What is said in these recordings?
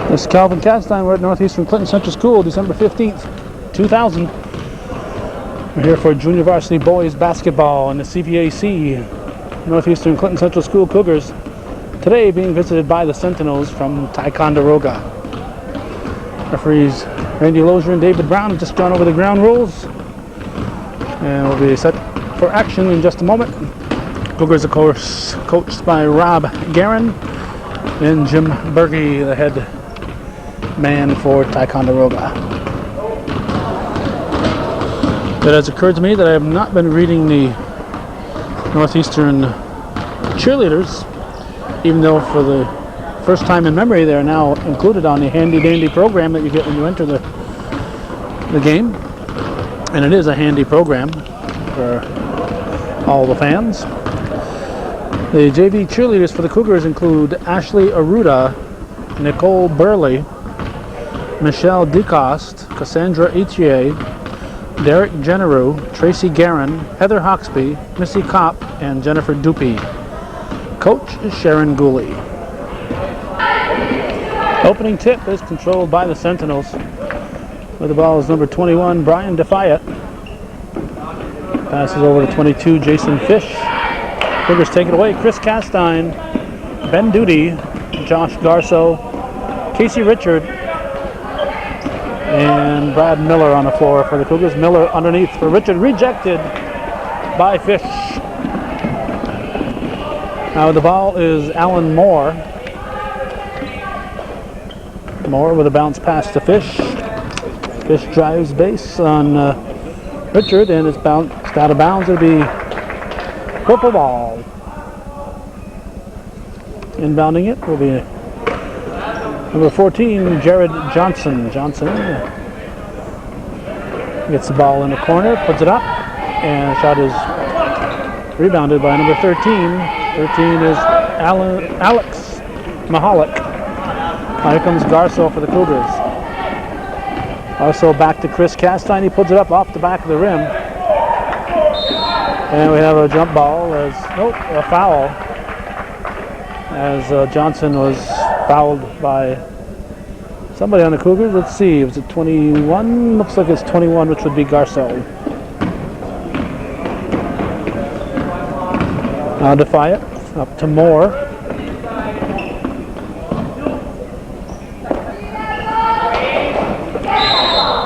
This is Calvin Castine. We're at Northeastern Clinton Central School, December 15th, 2000. We're here for junior varsity boys basketball in the CVAC. Northeastern Clinton Central School Cougars today being visited by the Sentinels from Ticonderoga. Referees Randy Lozier and David Brown have just gone over the ground rules, and we'll be set for action in just a moment. Cougars, of course, coached by Rob Guerin and Jim Berge, the head man for Ticonderoga. It has occurred to me that I have not been reading the Northeastern cheerleaders, even though for the first time in memory they're now included on the handy dandy program that you get when you enter the game. And it is a handy program for all the fans. The JV cheerleaders for the Cougars include Ashley Aruda, Nicole Burley, Michelle DeCoste, Cassandra Etier, Derek Generu, Tracy Guerin, Heather Hawksby, Missy Kopp, and Jennifer Dupe. Coach is Sharon Gooley. Opening tip is controlled by the Sentinels. With the ball is number 21, Brian Defiant. Passes over to 22, Jason Fish. Cougars take it away. Chris Castine, Ben Duty, Josh Garso, Casey Richard, and Brad Miller on the floor for the Cougars. Miller underneath for Richard, rejected by Fish. Now the ball is Alan Moore. Moore with a bounce pass to Fish. Fish drives base on Richard, and it's bounced out of bounds. It'll be purple ball. Inbounding it will be number 14, Jared Johnson. Johnson gets the ball in the corner, puts it up, and the shot is rebounded by number 13. 13 is Alex Mahalik. Now here comes Garso for the Cougars. Garso back to Chris Castine. He puts it up off the back of the rim. And we have a jump ball, a foul, as Johnson was fouled by somebody on the Cougars. Let's see, was it 21? Looks like it's 21, which would be Garso. Now Defiant, up to Moore.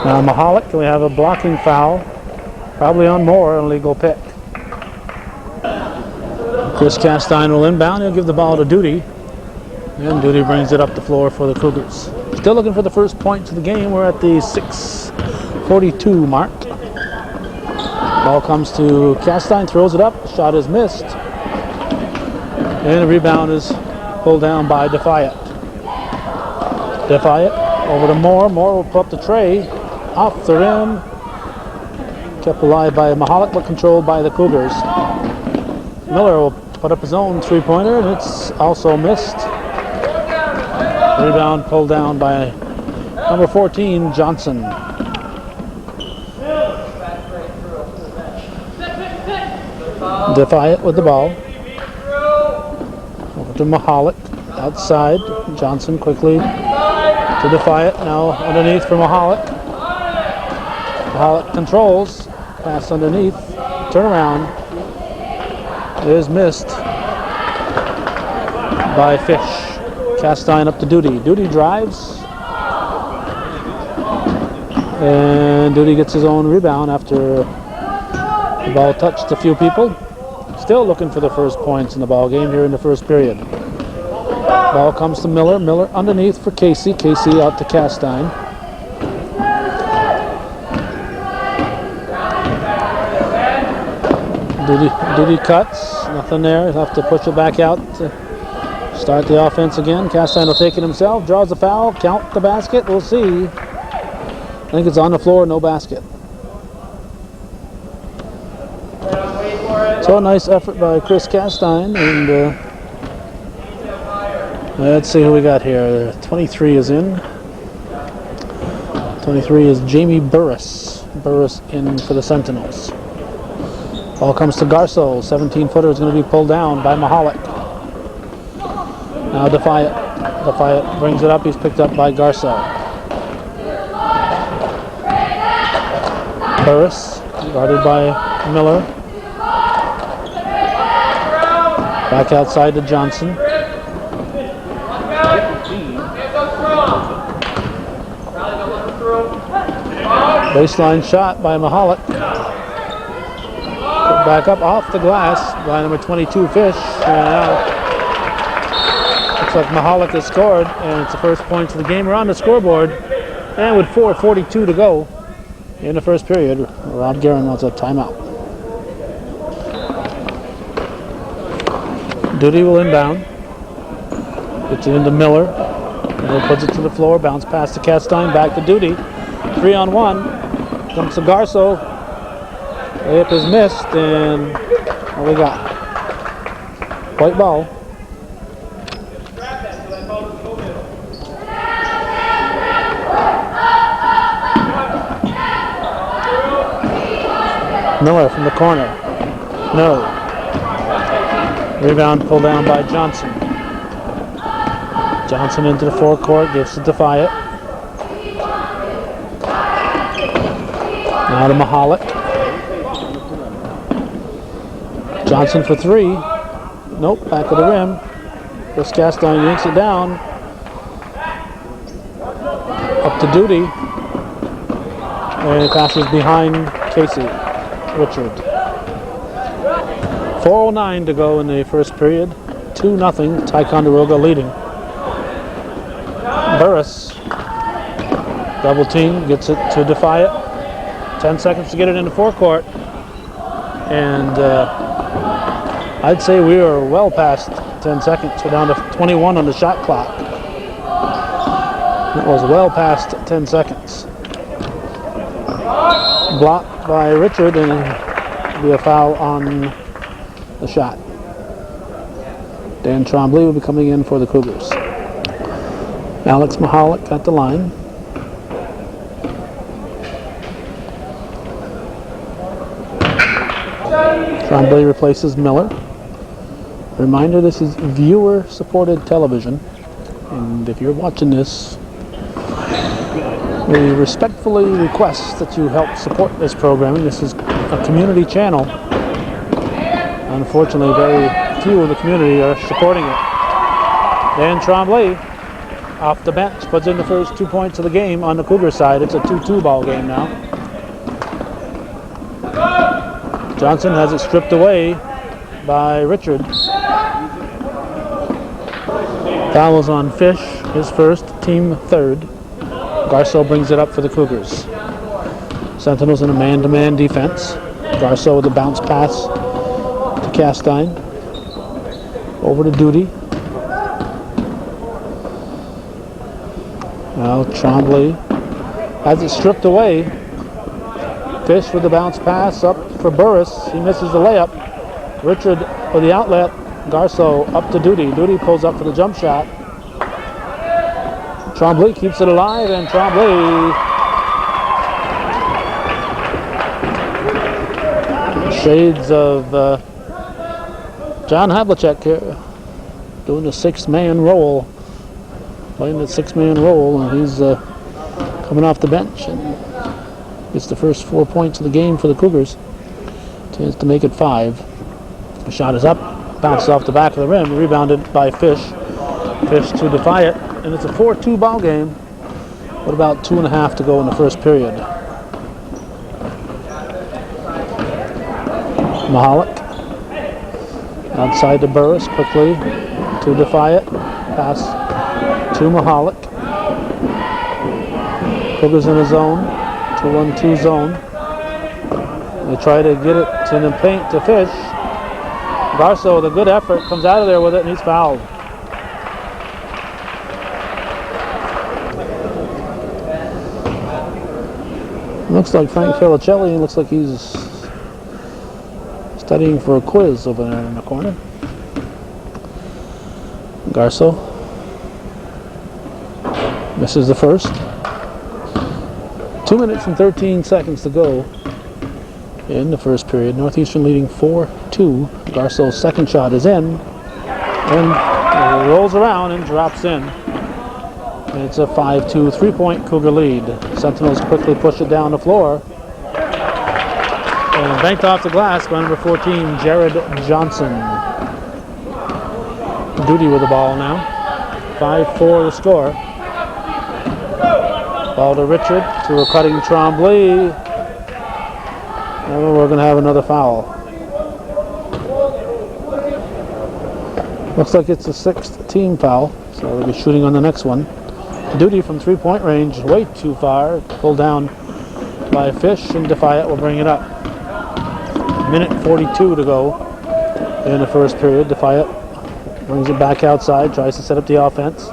Now Mahalik, we have a blocking foul, probably on Moore, an illegal pick. Chris Castine will inbound. He'll give the ball to Duty, and Duty brings it up the floor for the Cougars. Still looking for the first points of the game. We're at the 6:42 mark. Ball comes to Castine, throws it up. Shot is missed, and the rebound is pulled down by Defiant. Defiant over to Moore. Moore will put up the tray off the rim. Kept alive by Mahalik, but controlled by the Cougars. Miller will put up his own three-pointer, and it's also missed. Rebound pulled down by number 14, Johnson. Defiant with the ball. Over to Mahalik, outside. Johnson quickly to Defiant, now underneath for Mahalik. Mahalik controls, pass underneath, turnaround. Is missed by Fish. Castine up to Duty. Duty drives, and Duty gets his own rebound after the ball touched a few people. Still looking for the first points in the ball game here in the first period. Ball comes to Miller. Miller underneath for Casey. Casey out to Castine. Duty cuts, nothing there. He'll have to push it back out to start the offense again. Castine will take it himself, draws the foul, count the basket, we'll see. I think it's on the floor, no basket. So a nice effort by Chris Castine, and let's see who we got here. 23 is in. 23 is Jamie Burris. Burris in for the Sentinels. Ball comes to Garso. 17-footer is going to be pulled down by Mahalik. Now Defiant. Defiant brings it up. He's picked up by Garso. Burris, guarded by Miller. Back outside to Johnson. Baseline shot by Mahalik. Put back up off the glass by number 22, Fish. And now looks like Mahalik has scored, and it's the first points of the game. We're on the scoreboard, and with 4:42 to go in the first period, Rob Guerin wants a timeout. Duty will inbound. Gets it into Miller. Miller puts it to the floor. Bounce pass to Castine. Back to Duty. 3-on-1. Comes to Garso. Layup is missed, and what we got? White ball. Miller from the corner. No. Rebound pulled down by Johnson. Johnson into the forecourt, gives to Defiant. Now to Mahalik. Johnson for three. Nope, back of the rim. Chris Castine yanks it down. Up to Duty. And it passes behind Casey. Richard. 4:09 to go in the first period. 2-0, Ticonderoga leading. Burris, double team, gets it to Defiant. 10 seconds to get it into forecourt. And I'd say we are well past 10 seconds. We're down to 21 on the shot clock. It was well past 10 seconds. Blocked by Richard, and it'll be a foul on the shot. Dan Trombley will be coming in for the Cougars. Alex Mahalik at the line. Trombley replaces Miller. Reminder, this is viewer-supported television, and if you're watching this, we respectfully request that you help support this programming. This is a community channel. Unfortunately, very few in the community are supporting it. Dan Trombley, off the bench, puts in the first 2 points of the game on the Cougar side. It's a 2-2 ball game now. Johnson has it stripped away by Richard. Fouls on Fish, his first, team third. Garso brings it up for the Cougars. Sentinels in a man-to-man defense. Garso with a bounce pass to Castine. Over to Duty. Now Trombley has it stripped away. Fish with the bounce pass up for Burris. He misses the layup. Richard with the outlet. Garso up to Duty. Duty pulls up for the jump shot. Trombley keeps it alive, and Trombley shades of John Havlicek here, doing the six-man role, playing the six-man role, and he's coming off the bench and gets the first 4 points of the game for the Cougars. Chance to make it 5. The shot is up, bounces off the back of the rim, rebounded by Fish. Fish to Defiant, and it's a 4-2 ball game with about 2.5 to go in the first period. Mahalik outside to Burris, quickly to Defiant, pass to Mahalik. Cougars in a zone, 2-1-2 zone. They try to get it to the paint to Fish. Garso with a good effort comes out of there with it, and he's fouled. Looks like Frank Felicelli. Looks like he's studying for a quiz over there in the corner. Garso misses the first. 2 minutes and 13 seconds to go in the first period. Northeastern leading 4-2. Garceau's second shot is in and rolls around and drops in. And it's a 5-2 3-point Cougar lead. Sentinels quickly push it down the floor. And banked off the glass by number 14, Jared Johnson. Duty with the ball now. 5-4 the score. Ball to Richard, to a cutting Tremblay. And we're going to have another foul. Looks like it's the 6th team foul, so they'll be shooting on the next one. Duty from 3-point range, way too far. Pulled down by Fish, and Defiant will bring it up. Minute 42 to go in the first period. Defiant brings it back outside, tries to set up the offense.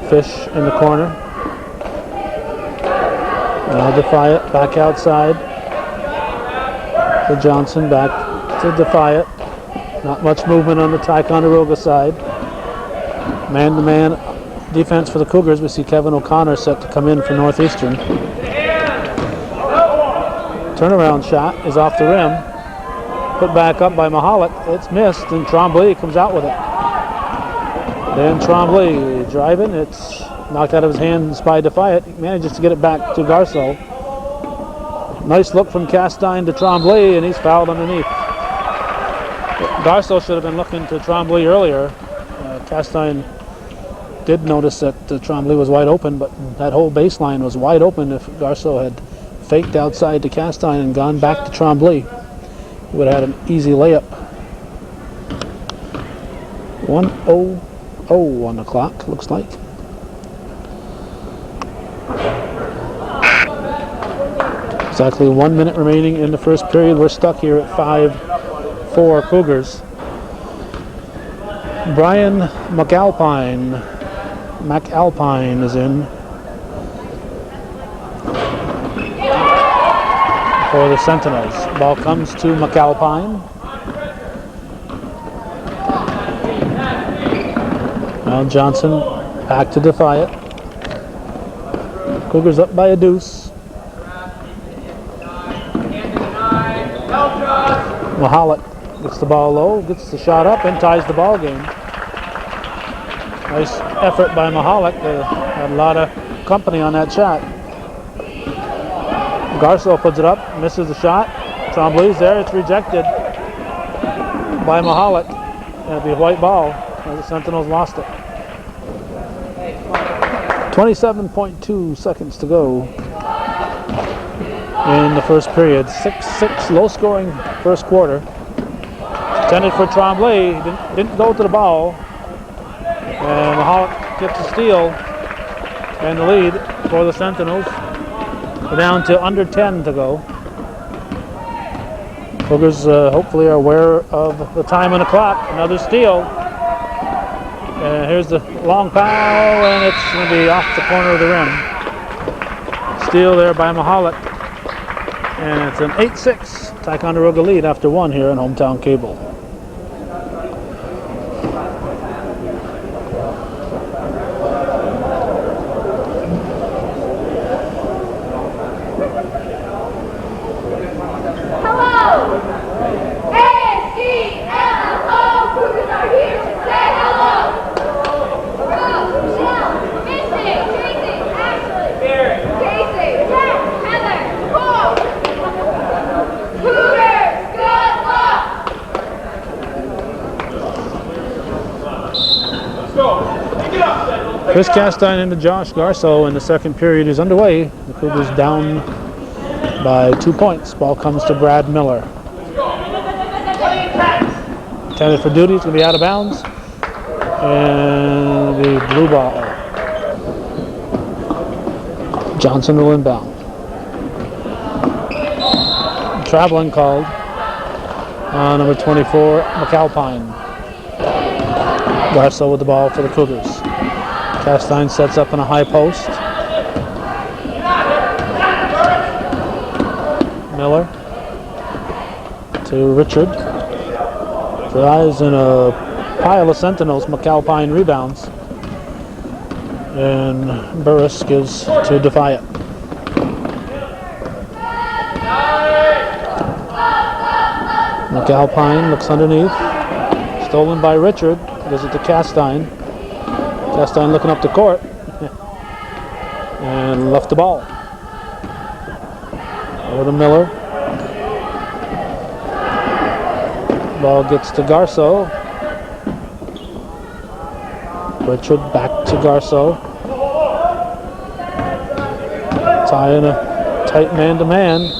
Fish in the corner. Now Defiant back outside. To Johnson, back to Defiant. Not much movement on the Ticonderoga side. Man-to-man defense for the Cougars. We see Kevin O'Connor set to come in for Northeastern. Turnaround shot is off the rim. Put back up by Mahalik. It's missed, and Tremblay comes out with it. Then Tremblay driving. It's knocked out of his hands by Defiant. He manages to get it back to Garceau. Nice look from Castine to Tremblay, and he's fouled underneath. Garceau should have been looking to Tremblay earlier. Castine did notice that Tremblay was wide open, but that whole baseline was wide open. If Garceau had faked outside to Castine and gone back to Tremblay, he would have had an easy layup. 1:00 on the clock, looks like. Exactly 1 minute remaining in the first period. We're stuck here at 5-4 Cougars. Brian McAlpine is in for the Sentinels. Ball comes to McAlpine. Now Johnson back to Defiant. Cougars up by a deuce. Mahalik gets the ball low, gets the shot up, and ties the ball game. Nice effort by Mahalik. They had a lot of company on that shot. Garceau puts it up, misses the shot. Tremblay's there, it's rejected by Mahalik. It'll be a white ball as the Sentinels lost it. 27.2 seconds to go in the first period. 6-6, low-scoring first quarter. Intended for Tremblay, didn't go to the ball. And Mahalik gets a steal and the lead for the Sentinels. We're down to under 10 to go. Cougars hopefully are aware of the time on the clock. Another steal. And here's the long foul, and it's going to be off the corner of the rim. Steal there by Mahalik. And it's an 8-6 Ticonderoga lead after one here on Hometown Cable. Chris Castine into Josh Garceau, and the second period is underway. The Cougars down by 2 points. Ball comes to Brad Miller. Intended for duty, it's going to be out of bounds. And the blue ball. Johnson will inbound. Traveling called on number 24, McAlpine. Garceau with the ball for the Cougars. Castine sets up in a high post. Miller to Richard. Drives in a pile of Sentinels. McAlpine rebounds. And Burris gives to Defiant. McAlpine looks underneath. Stolen by Richard. Gives it to Castine. Castine looking up the court. And left the ball. Over to Miller. Ball gets to Garceau. Richard back to Garceau. Tie in a tight man-to-man.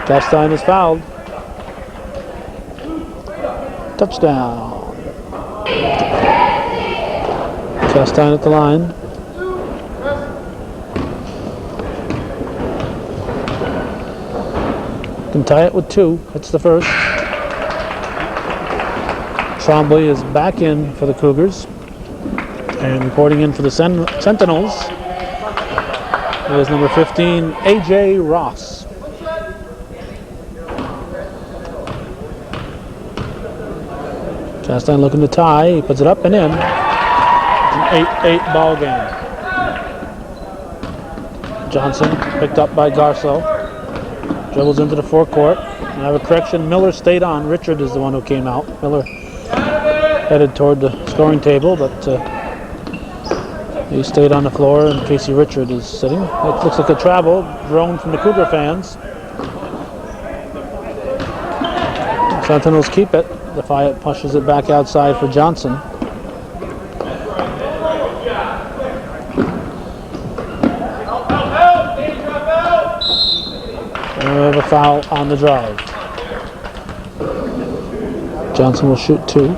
Castine is fouled. Touchdown. Castine at the line. Can tie it with 2. Hits the first. Trombley is back in for the Cougars. And reporting in for the Sentinels is number 15, A.J. Ross. Castine looking to tie. He puts it up and in. It's an 8-8 ball game. Johnson picked up by Garceau. Dribbles into the forecourt. I have a correction. Miller stayed on. Richard is the one who came out. Miller headed toward the scoring table, but he stayed on the floor, and Casey Richard is sitting. It looks like a travel drone from the Cougar fans. Sentinels keep it. Defiant pushes it back outside for Johnson. And we have a foul on the drive. Johnson will shoot 2.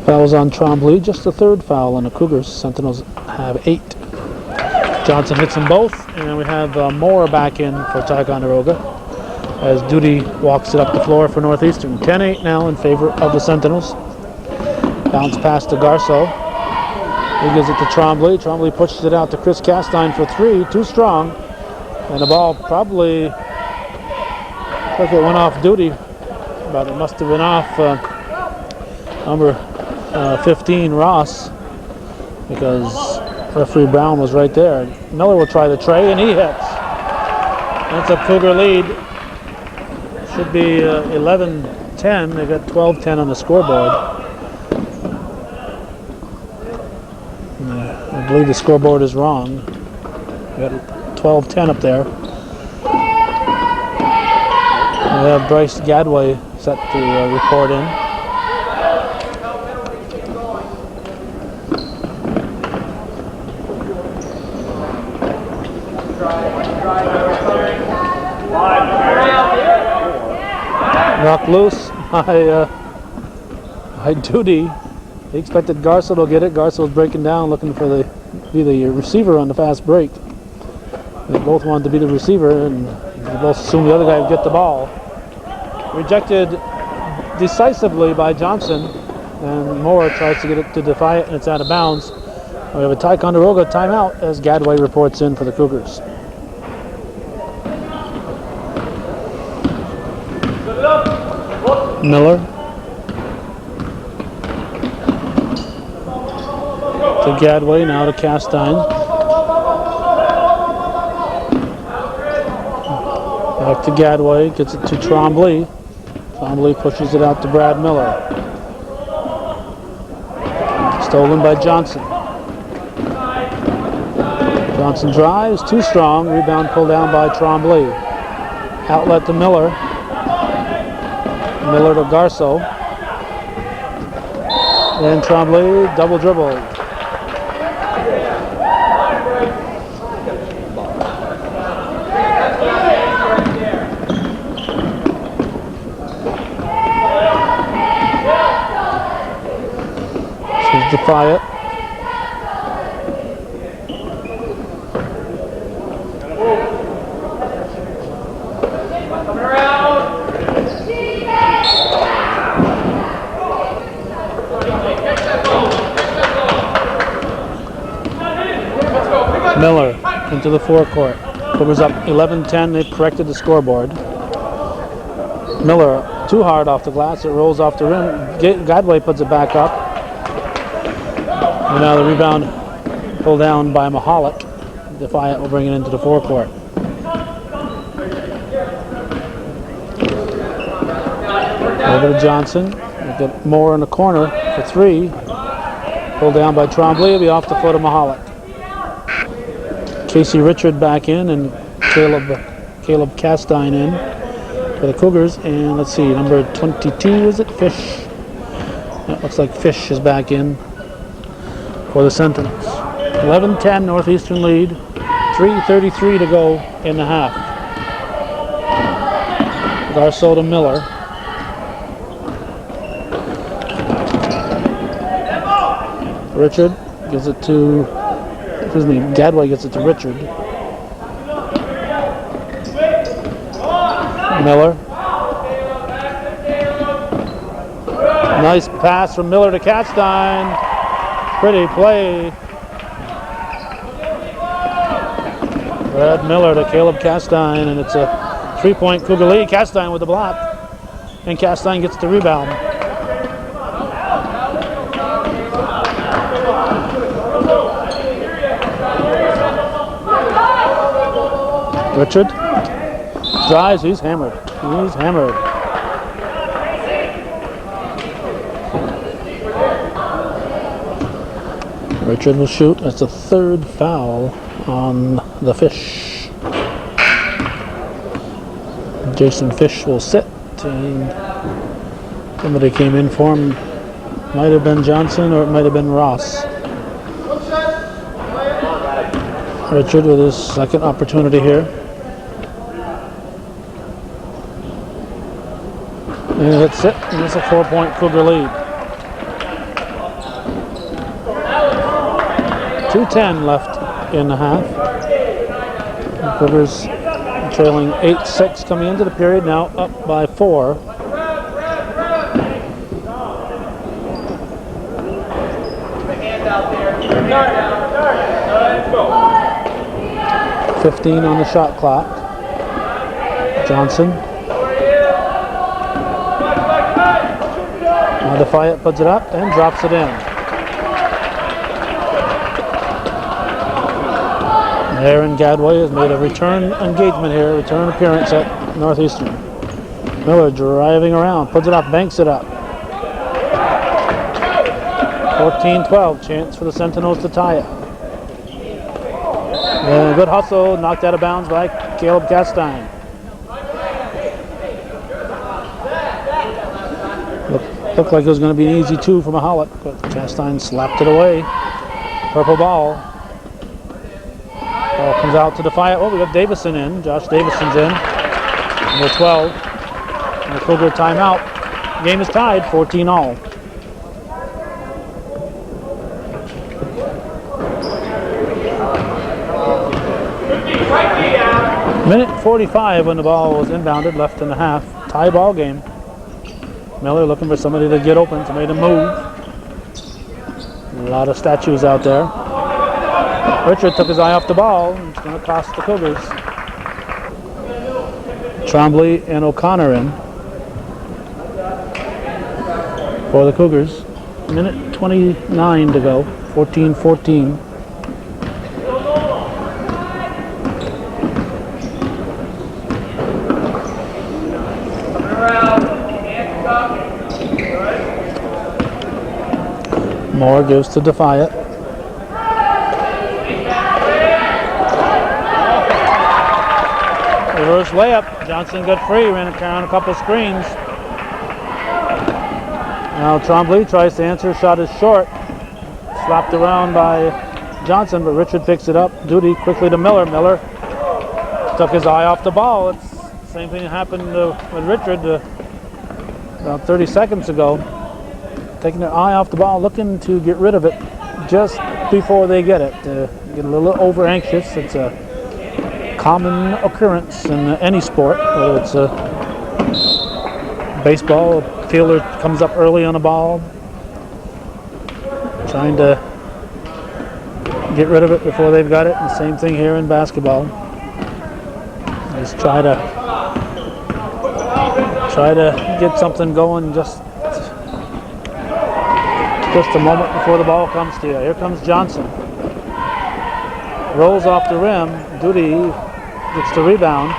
Fouls on Trombley, just the 3rd foul on the Cougars. Sentinels have 8. Johnson hits them both, and we have Moore back in for Ticonderoga as Duty walks it up the floor for Northeastern. 10-8 now in favor of the Sentinels. Bounce pass to Garceau. He gives it to Trombley. Trombley pushes it out to Chris Castine for 3. Too strong. And the ball probably looks like it went off Duty, but it must have been off number 15, Ross, because referee Brown was right there. Miller will try the tray, and he hits. That's a Cougar lead. Should be 11-10. They got 12-10 on the scoreboard. I believe the scoreboard is wrong. We got 12-10 up there. We have Bryce Gadway set to report in. Knocked loose by Duty. He expected Garceau to get it. Garceau was breaking down, looking for be the receiver on the fast break. They both wanted to be the receiver, and they both assumed the other guy would get the ball. Rejected decisively by Johnson, and Moore tries to get it to defy it, and it's out of bounds. We have a Ticonderoga timeout as Gadway reports in for the Cougars. Miller to Gadway, now to Castine. Back to Gadway, gets it to Trombley. Trombley pushes it out to Brad Miller. Stolen by Johnson. Johnson drives, too strong. Rebound pulled down by Trombley. Outlet to Miller. Miller to Garceau. And Trombley double dribble. This is Defiant. Miller into the forecourt. Cougars up 11-10. They've corrected the scoreboard. Miller too hard off the glass. It rolls off the rim. Gadway puts it back up. And now the rebound pulled down by Mahalik. Defiant will bring it into the forecourt. Over to Johnson. We'll get Moore in the corner for three. Pulled down by Trombley. Will be off the foot of Mahalik. Casey Richard back in and Caleb Castine in for the Cougars. And let's see, number 22, is it? Fish. It looks like Fish is back in for the Sentinels. 11-10 Northeastern lead. 3:33 to go in the half. Garceau to Miller. Richard gives it to, Gadway gets it to Richard. Miller. Nice pass from Miller to Castine. Pretty play. Brad Miller to Caleb Castine, and it's a 3-point Cougar lead. Castine with the block, and Castine gets the rebound. Richard drives, he's hammered. He's hammered. Richard will shoot. That's a third foul on the Fish. Jason Fish will sit, and somebody came in for him. Might have been Johnson or it might have been Ross. Richard with his second opportunity here. And that's it, and it's a 4-point Cougar lead. 2:10 left in the half. The Cougars trailing 8-6 coming into the period, now up by 4. $15 on the shot clock. Johnson. Defiant puts it up and drops it in. Aaron Gadway has made a return engagement here, return appearance at Northeastern. Miller driving around, puts it up, banks it up. 14-12, chance for the Sentinels to tie it. And a good hustle, knocked out of bounds by Caleb Castine. Looked like it was going to be an easy 2 from Mahalik, but Castine slapped it away. Purple ball. Ball comes out to Defiant. Oh, we got Davison in. Josh Davison's in. Number 12. And the Cougar timeout. Game is tied, 14-all. Minute 45 when the ball was inbounded, left in the half. Tie ball game. Miller looking for somebody to get open, somebody to move. A lot of statues out there. Richard took his eye off the ball. It's going to cost the Cougars. Trombley and O'Connor in for the Cougars. Minute 29 to go, 14-14. Moore gives to Defiant. Reverse layup. Johnson got free, ran around a couple screens. Now Trombley tries to answer, shot is short. Slapped around by Johnson, but Richard picks it up. Duty quickly to Miller. Miller took his eye off the ball. It's the same thing that happened with Richard about 30 seconds ago. Taking their eye off the ball, looking to get rid of it just before they get it. Get a little over anxious. It's a common occurrence in any sport, whether it's a baseball, a fielder comes up early on a ball, trying to get rid of it before they've got it. And the same thing here in basketball. Just try to get something going just a moment before the ball comes to you. Here comes Johnson. rolls off the rim. Duty gets the rebound.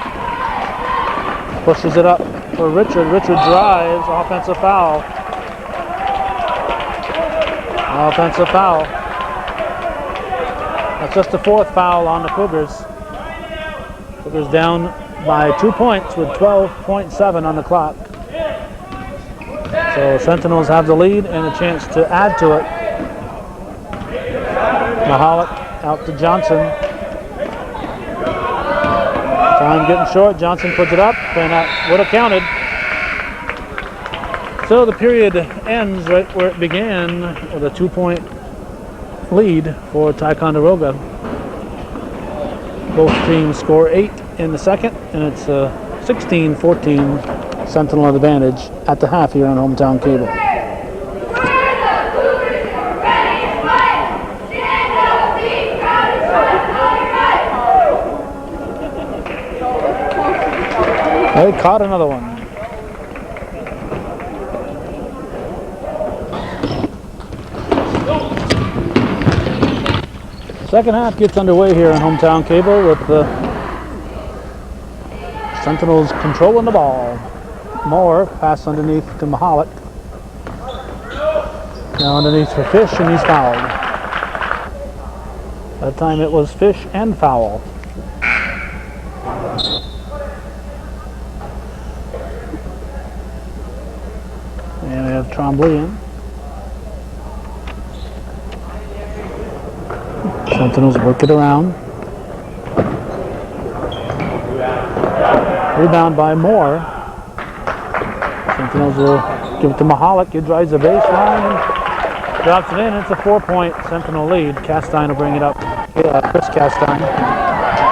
Pushes it up for Richard. Richard drives. Offensive foul. Offensive foul. That's just the fourth foul on the Cougars. Cougars down by 2 points with 12.7 on the clock. So Sentinels have the lead and a chance to add to it. Mahalik out to Johnson. Time getting short. Johnson puts it up, and that would have counted. So the period ends right where it began with a 2-point lead for Ticonderoga. Both teams score 8 in the second, and it's a 16-14 Sentinel advantage at the half here on Hometown Cable. They caught another one. Second half gets underway here on Hometown Cable with the Sentinels controlling the ball. Moore pass underneath to Mahalik. Now underneath for Fish, and he's fouled. That time it was Fish and foul. And we have Trombley in. Sentinels work it around. Rebound by Moore. Sentinels will give it to Mahalik. He drives the baseline, drops it in. It's a 4-point Sentinel lead. Castine will bring it up. Chris Castine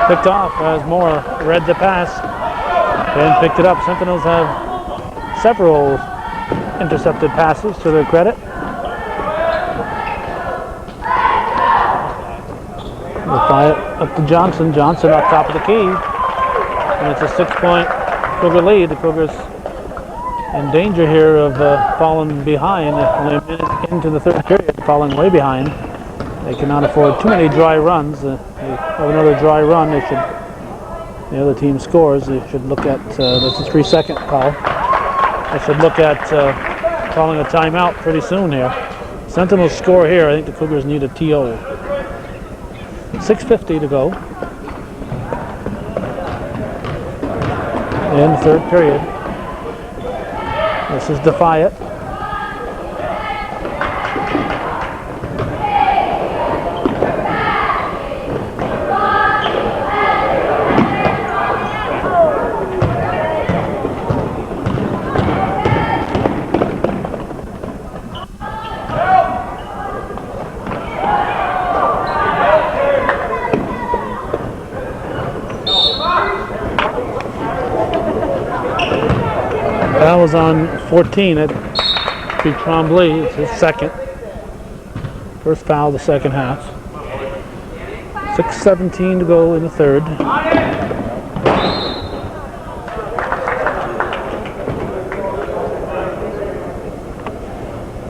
picked off as Moore read the pass and picked it up. Sentinels have several intercepted passes to their credit. They'll fly it up to Johnson. Johnson up top of the key. And it's a 6-point Cougar lead. The Cougars in danger here of falling behind. Only a minute into the third period, falling way behind. They cannot afford too many dry runs. They have another dry run. They should. The other team scores. They should look at. That's a 3-second call. They should look at calling a timeout pretty soon here. Sentinels score here. I think the Cougars need a TO. 6:50 to go in the third period. This is Defiant. That was on 14 at Trombley. It's his second. First foul of the second half. 6:17 to go in the third.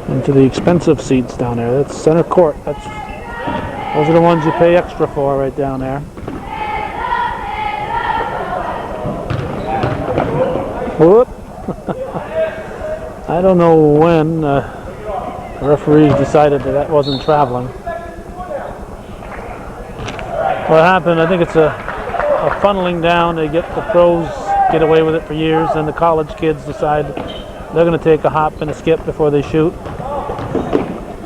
Into the expensive seats down there. That's center court. Those are the ones you pay extra for right down there. Whoop. I don't know when the referees decided that wasn't traveling. What happened, I think it's a funneling down. They get the pros get away with it for years, and the college kids decide they're going to take a hop and a skip before they shoot.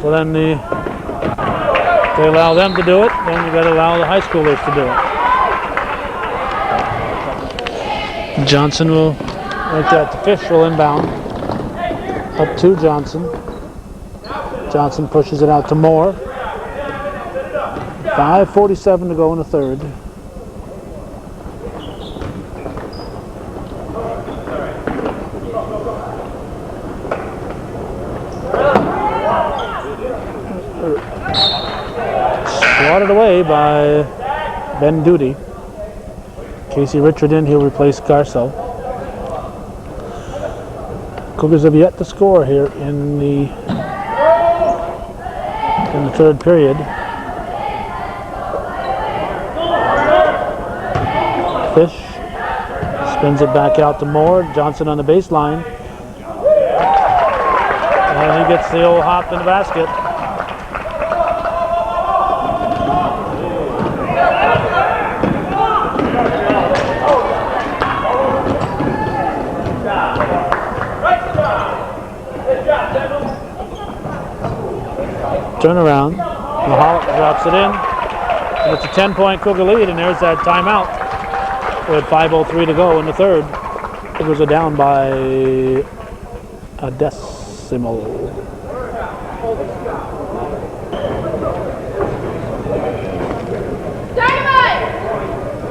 So then they allow them to do it, then you got to allow the high schoolers to do it. Johnson will make that to Fish, will inbound. Up to Johnson. Johnson pushes it out to Moore. 5:47 to go in the third. Swatted away by Ben Duty. Casey Richard in, he'll replace Garceau. Cougars have yet to score here in the third period. Fish spins it back out to Moore. Johnson on the baseline. And he gets the old hop in the basket. Turnaround. Mahalik drops it in. And it's a 10-point Cougar lead, and there's that timeout with 5:03 to go in the third. Cougars are down by a decimal. Dynamite!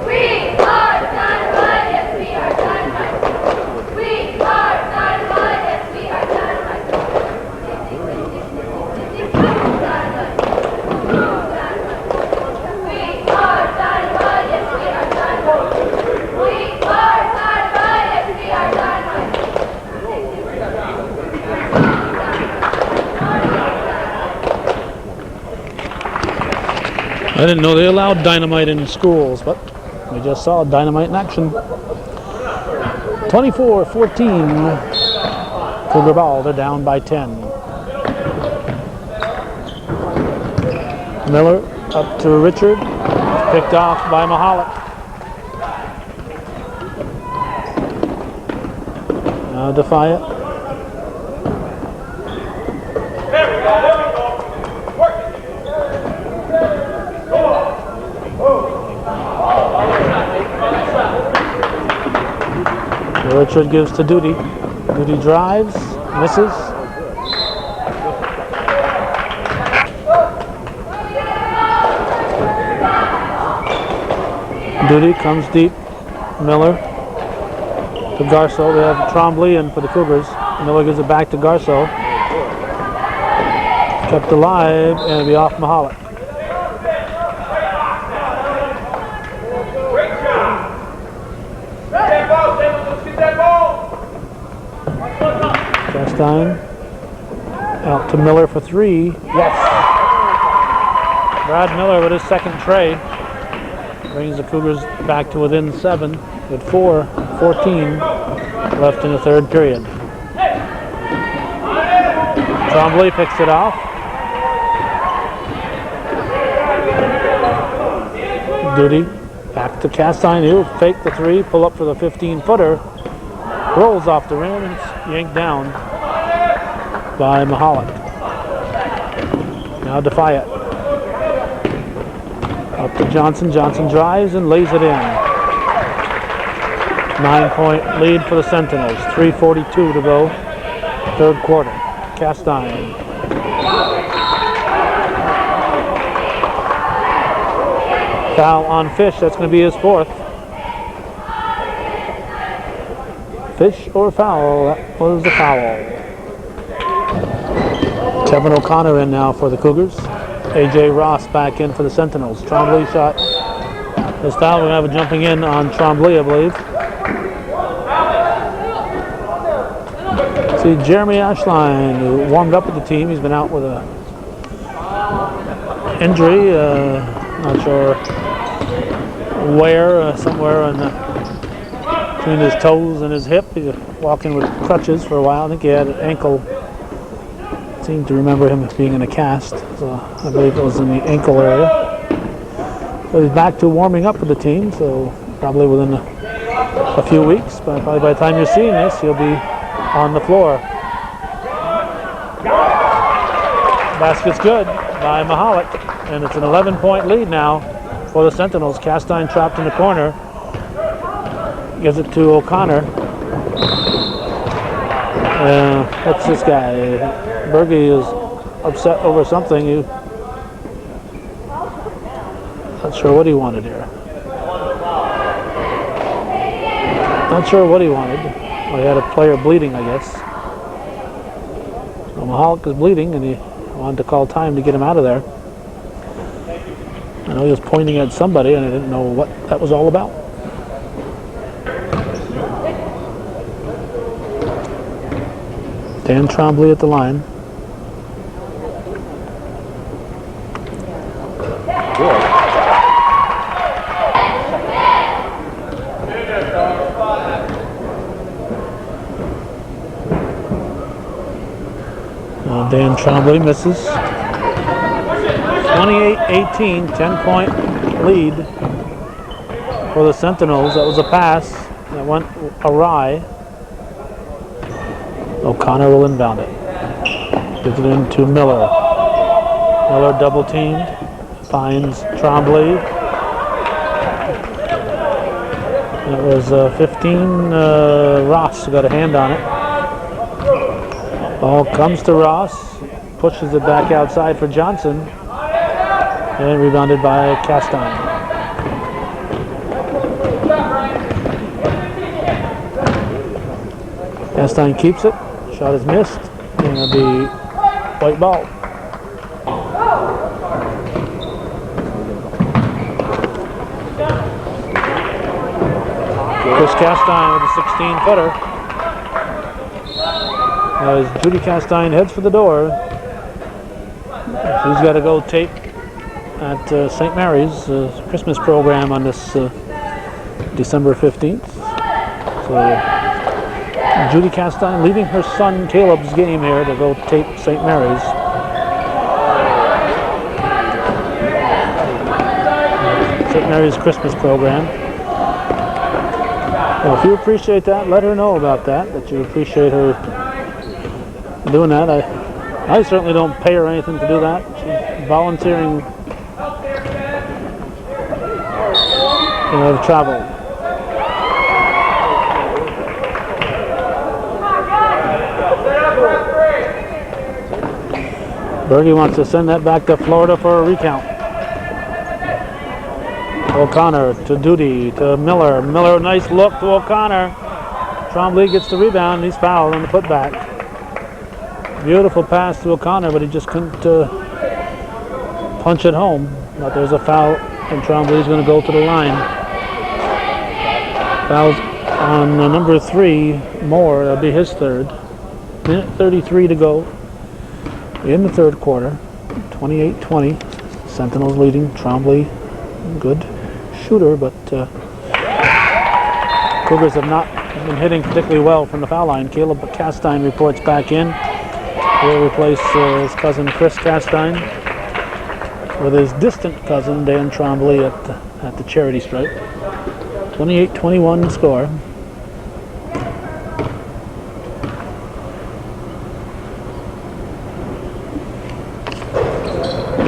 We are dynamite, yes we are dynamite. We are dynamite, yes we are dynamite. We are dynamite, yes we are dynamite. We are dynamite, yes we are dynamite. I didn't know they allowed dynamite in schools, but we just saw dynamite in action. 24-14. Cougar ball, they're down by 10. Miller up to Richard, picked off by Mahalik. Now Defiant. Richard gives to Duty. Duty drives, misses. Duty comes deep. Miller to Garceau. They have Trombley in for the Cougars. Miller gives it back to Garceau. Kept alive, and it'll be off Mahalik. Castine out to Miller for three. Yes. Brad Miller with his second tray brings the Cougars back to within 7 with 4:14 left in the third period. Trombley picks it off. Duty back to Castine. He'll fake the three, pull up for the 15-footer. Rolls off the rim, and it's yanked down by Mahalik. Now Defiant. Up to Johnson. Johnson drives and lays it in. 9-point lead for the Sentinels. 3:42 to go. Third quarter. Castine. Foul on Fish. That's going to be his fourth. Fish or foul? That was the foul. Kevin O'Connor in now for the Cougars. A.J. Ross back in for the Sentinels. Trombley shot this foul. We're going to have a jumping in on Trombley, I believe. See Jeremy Ashline, who warmed up with the team. He's been out with a injury. Not sure where. Somewhere in between his toes and his hip. He's walking with crutches for a while. I think he had an ankle. I seem to remember him being in a cast. So I believe it was in the ankle area. So he's back to warming up with the team. So probably within a few weeks. But probably by the time you're seeing this, he'll be on the floor. Basket's good by Mahalik. And it's an 11-point lead now for the Sentinels. Castine trapped in the corner. Gives it to O'Connor. What's this guy? Berge is upset over something. Not sure what he wanted here. Not sure what he wanted. Well, he had a player bleeding, I guess. So Mahalik is bleeding, and he wanted to call time to get him out of there. I know he was pointing at somebody, and I didn't know what that was all about. Dan Trombley at the line. Dan Trombley misses. 28-18, 10-point lead for the Sentinels. That was a pass that went awry. O'Connor will inbound it. Gives it into Miller. Miller double teamed. Finds Trombley. It was 15. Ross got a hand on it. Ball comes to Ross. Pushes it back outside for Johnson. And rebounded by Castine. Castine keeps it. Shot is missed. And it'll be white ball. Chris Castine with a 16-footer. As Judy Castine heads for the door, she's got to go tape at St. Mary's Christmas program on this December 15th. So Judy Castine leaving her son Caleb's game here to go tape St. Mary's. St. Mary's Christmas program. Well, if you appreciate that, let her know about that you appreciate her doing that. I certainly don't pay her anything to do that. She's volunteering to travel. Berge wants to send that back to Florida for a recount. O'Connor to Duty to Miller. Miller, nice look to O'Connor. Trombley gets the rebound. He's fouled on the putback. Beautiful pass to O'Connor, but he just couldn't punch it home. But there's a foul, and Trombley's going to go to the line. Fouls on number 3, Moore. That'll be his third. Minute 33 to go in the third quarter. 28-20. Sentinels leading. Trombley, good shooter, but Cougars have not been hitting particularly well from the foul line. Caleb Castine reports back in. He'll replace his cousin Chris Castine with his distant cousin Dan Trombley at the charity stripe. 28-21 score.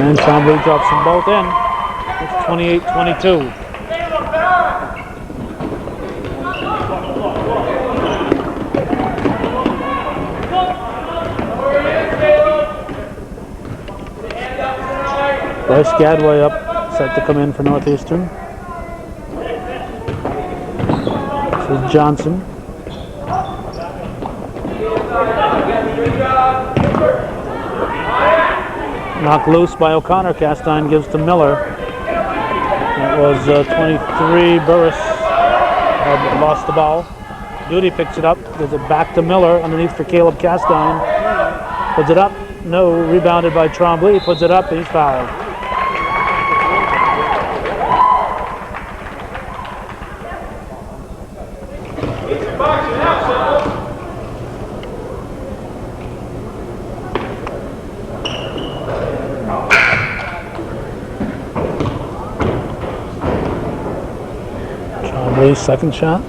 And Trombley drops them both in. It's 28-22. Bryce Gadway up, set to come in for Northeastern. This is Johnson. Knocked loose by O'Connor. Castine gives to Miller. That was 23. Burris had lost the ball. Duty picks it up, gives it back to Miller underneath for Caleb Castine. Puts it up. No. Rebounded by Trombley. Puts it up and he's fouled. Second shot.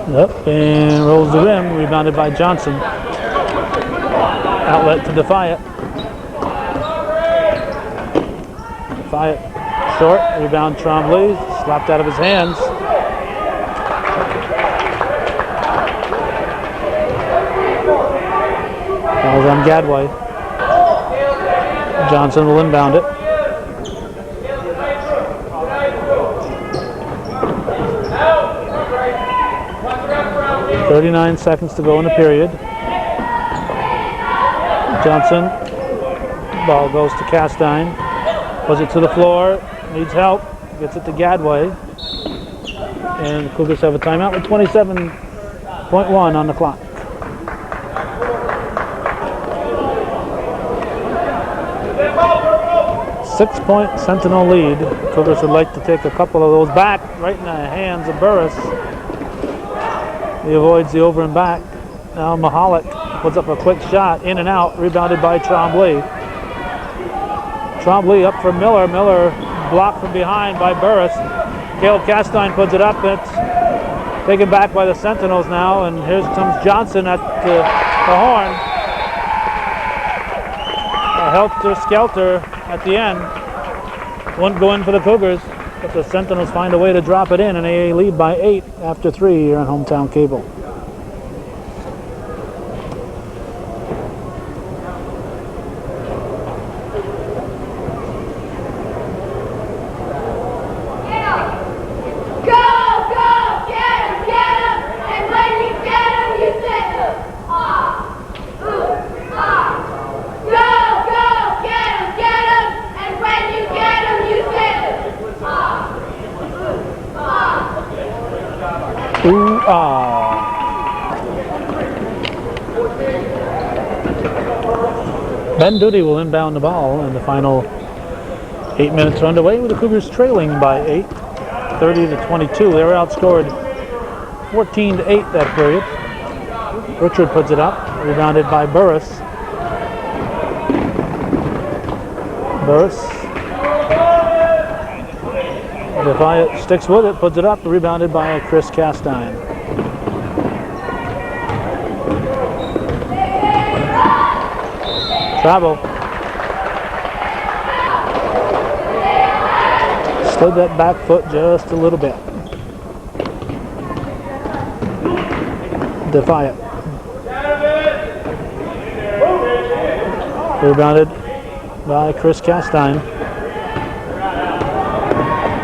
Up and rolls the rim. Rebounded by Johnson. Outlet to Defiant. Defiant short. Rebound Trombley. Slapped out of his hands. Foul's on Gadway. Johnson will inbound it. 39 seconds to go in the period. Johnson, ball goes to Castine. Puts it to the floor, needs help, gets it to Gadway. And the Cougars have a timeout with 27.1 on the clock. Six-point Sentinel lead. Cougars would like to take a couple of those back, right in the hands of Burris. He avoids the over and back. Now Mahalik puts up a quick shot, in and out, rebounded by Trombley. Trombley up for Miller. Miller blocked from behind by Burris. Caleb Castine puts it up. It's taken back by the Sentinels now, and here comes Johnson at the horn. A helter-skelter at the end. Wouldn't go in for the Cougars, but the Sentinels find a way to drop it in, and they lead by 8 after 3 here on Hometown Cable. Ben Duty will inbound the ball, and the final 8 minutes are underway with the Cougars trailing by 8, 30-22. They were outscored 14-8 that period. Richard puts it up, rebounded by Burris. Defiant sticks with it, puts it up, rebounded by Chris Castine. Travel. Slid that back foot just a little bit. Defiant. Rebounded by Chris Castine.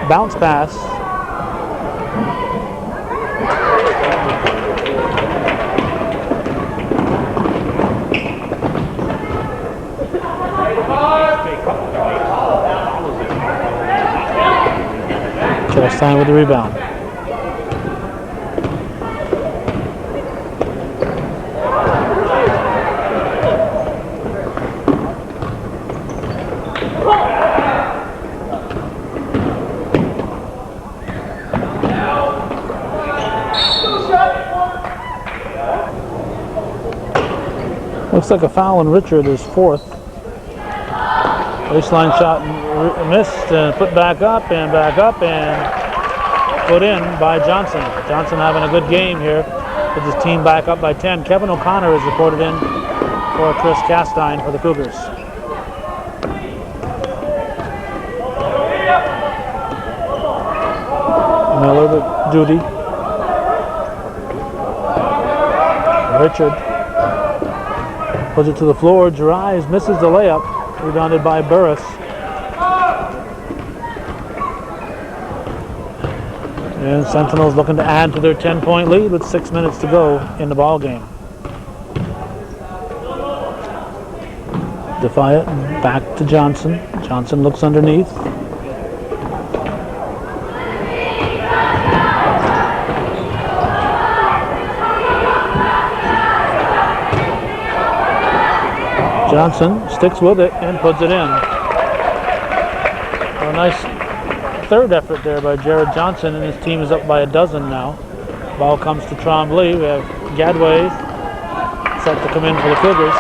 Bounce pass. Castine with the rebound. Looks like a foul on Richard, his 4th. Baseline shot missed, and put back up and put in by Johnson. Johnson having a good game here with his team back up by 10. Kevin O'Connor is reported in for Chris Castine for the Cougars. Miller to Duty. Richard puts it to the floor, drives, misses the layup, rebounded by Burris. And Sentinels looking to add to their 10-point lead with 6 minutes to go in the ball game. Defiant, back to Johnson. Johnson looks underneath. Johnson sticks with it and puts it in. A nice third effort there by Jared Johnson, and his team is up by a dozen now. Ball comes to Trombley. We have Gadway set to come in for the Cougars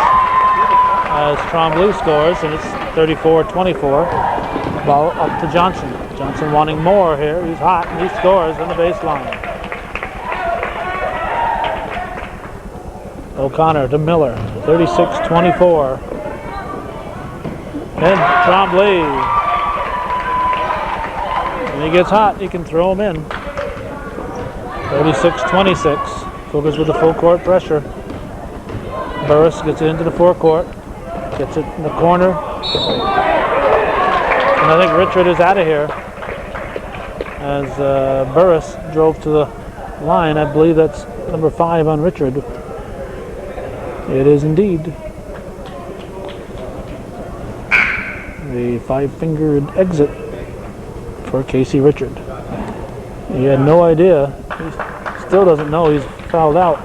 as Trombley scores, and it's 34-24. Ball up to Johnson. Johnson wanting more here. He's hot, and he scores on the baseline. O'Connor to Miller, 36-24. And Trombley. When he gets hot, he can throw him in. 36-26. Cougars with the full court pressure. Burris gets it into the forecourt. Gets it in the corner. And I think Richard is out of here as Burris drove to the line. I believe that's number 5 on Richard. It is indeed. The 5-fingered exit for Casey Richard. He had no idea. He still doesn't know he's fouled out.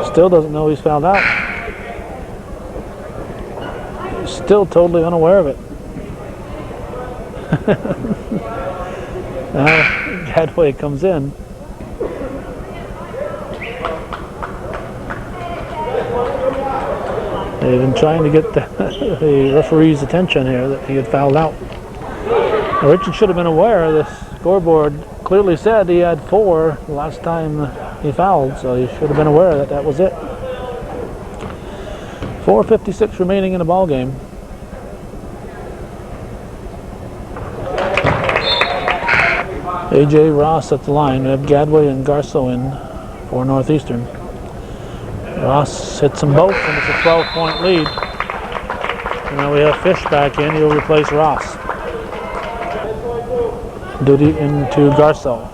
Still doesn't know he's fouled out. He's still totally unaware of it. Now Gadway comes in. They've been trying to get the referee's attention here that he had fouled out. Now, Richard should have been aware. The scoreboard clearly said he had 4 the last time he fouled, so he should have been aware that that was it. 4:56 remaining in the ball game. A.J. Ross at the line. We have Gadway and Garso in for Northeastern. Ross hits them both, and it's a 12-point lead. And now we have Fish back in. He'll replace Ross. Duty into Garso.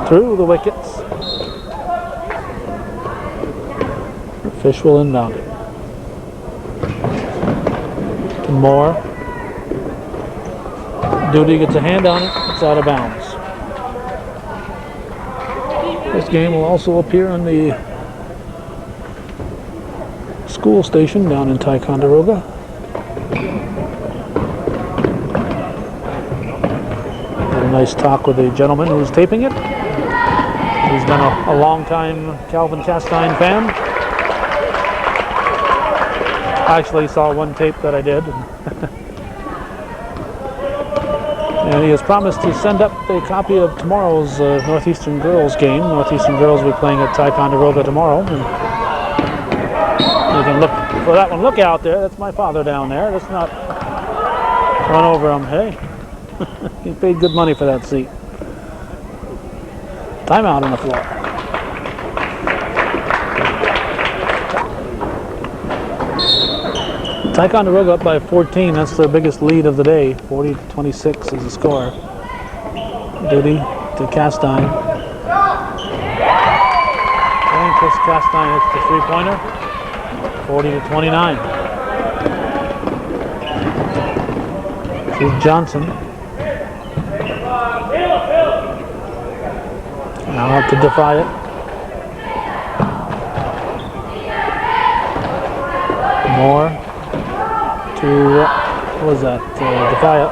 Through the wickets. Fish will inbound it. To Moore. Duty gets a hand on it. It's out of bounds. This game will also appear on the school station down in Ticonderoga. Had a nice talk with the gentleman who's taping it. He's been a long-time Calvin Castine fan. I actually saw one tape that I did. And he has promised to send up a copy of tomorrow's Northeastern Girls game. Northeastern Girls will be playing at Ticonderoga tomorrow. And you can look for that one. Look out there. That's my father down there. Let's not run over him. Hey, he paid good money for that seat. Timeout on the floor. Ticonderoga up by 14. That's their biggest lead of the day. 40-26 is the score. Duty to Castine. And Chris Castine hits the three-pointer. 40-29. This is Johnson. Now up to defy it. Moore to, what was that? Defy it.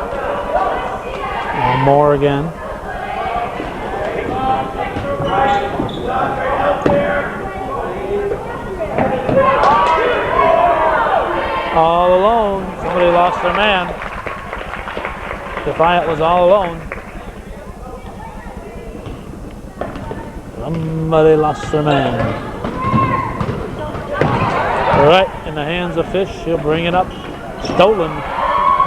Moore again. All alone. Somebody lost their man. Defiant was all alone. Somebody lost their man. All right, in the hands of Fish. He'll bring it up. Stolen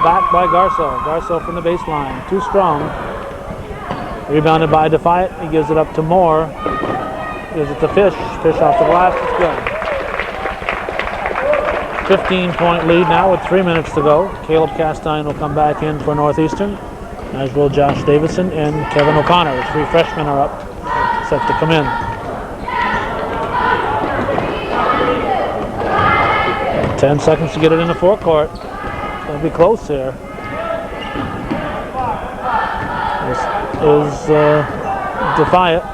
back by Garso. Garso from the baseline. Too strong. Rebounded by Defiant. He gives it up to Moore. Gives it to Fish. Fish off the glass. It's good. 15-point lead now with 3 minutes to go. Caleb Castine will come back in for Northeastern, as will Josh Davison and Kevin O'Connor. The 3 freshmen are up, set to come in. And 10 seconds to get it in the forecourt. It'll be close here. This is Defiant.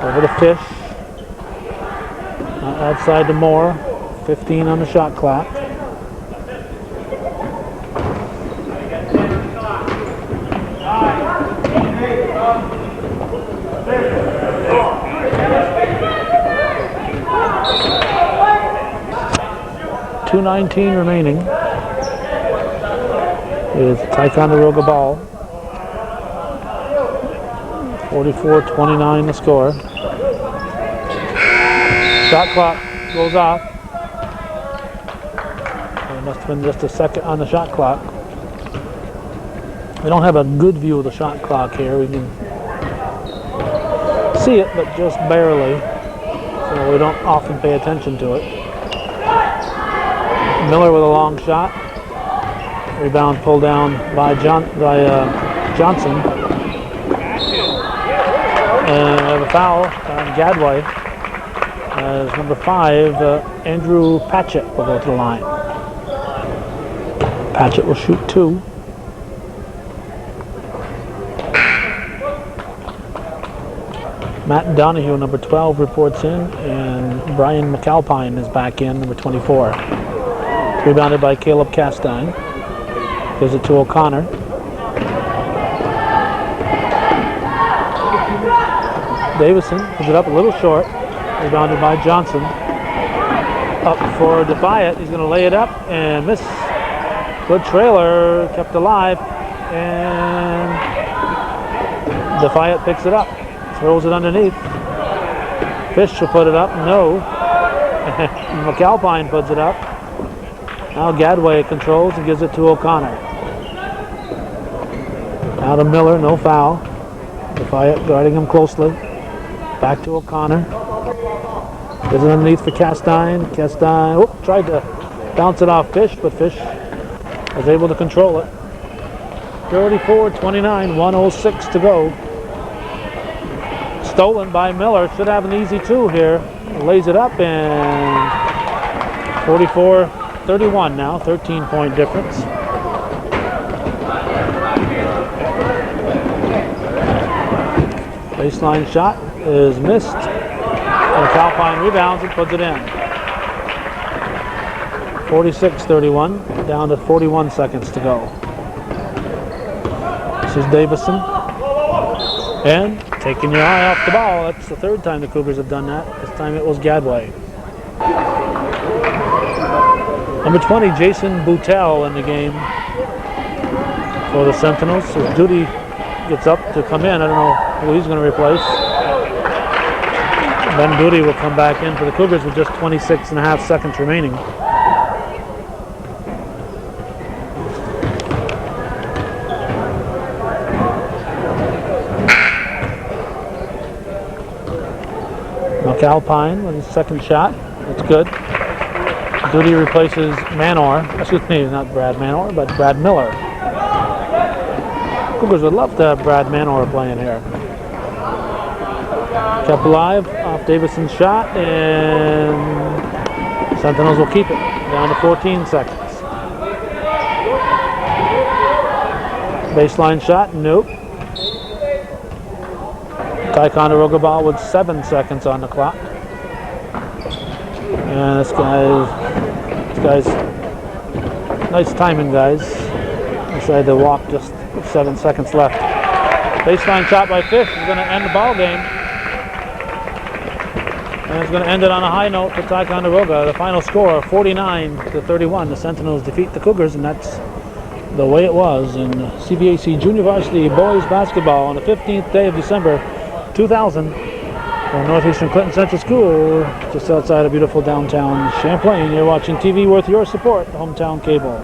Over to Fish. Outside to Moore. 15 on the shot clock. .219 remaining. It's Ticonderoga ball. 44-29 the score. Shot clock goes off. There must have been just a second on the shot clock. We don't have a good view of the shot clock here. We can see it, but just barely. So we don't often pay attention to it. Miller with a long shot. Rebound pulled down by Johnson. And we have a foul on Gadway. As number 5, Andrew Patchett will go to the line. Patchett will shoot 2. Matt Donahue, number 12, reports in, and Brian McAlpine is back in, number 24. Rebounded by Caleb Castine. Gives it to O'Connor. Davison puts it up a little short. Rebounded by Johnson. Up for Defiant. He's going to lay it up and miss. Good trailer, kept alive, and Defiant picks it up, throws it underneath. Fish will put it up, no. McAlpine puts it up. Now Gadway controls and gives it to O'Connor. Now to Miller, no foul. Defiant guarding him closely. Back to O'Connor. Gives it underneath for Castine. Castine tried to bounce it off Fish, but Fish was able to control it. 34-29, 1:06 to go. Stolen by Miller. Should have an easy two here. Lays it up and 44-31 now. 13-point difference. Baseline shot is missed. And Calpine rebounds and puts it in. 46-31, down to 41 seconds to go. This is Davison. And taking your eye off the ball. That's the third time the Cougars have done that. This time it was Gadway. Number 20, Jason Boutel in the game for the Sentinels. So Duty gets up to come in. I don't know who he's going to replace. Ben Duty will come back in for the Cougars with just 26.5 seconds remaining. McAlpine with his second shot. That's good. Duty replaces Manor. Excuse me, not Brad Manor, but Brad Miller. Cougars would love to have Brad Manor playing here. Kept alive off Davison's shot, and Sentinels will keep it down to 14 seconds. Baseline shot, nope. Ticonderoga ball with 7 seconds on the clock. And this guy's nice timing, guys. Decided to walk just with 7 seconds left. Baseline shot by Fish is going to end the ball game. And it's going to end it on a high note for Ticonderoga. The final score, 49-31. The Sentinels defeat the Cougars, and that's the way it was in CVAC Junior Varsity Boys Basketball on the 15th day of December 2000 from Northeastern Clinton Central School, just outside of beautiful downtown Champlain. You're watching TV worth your support, Hometown Cable.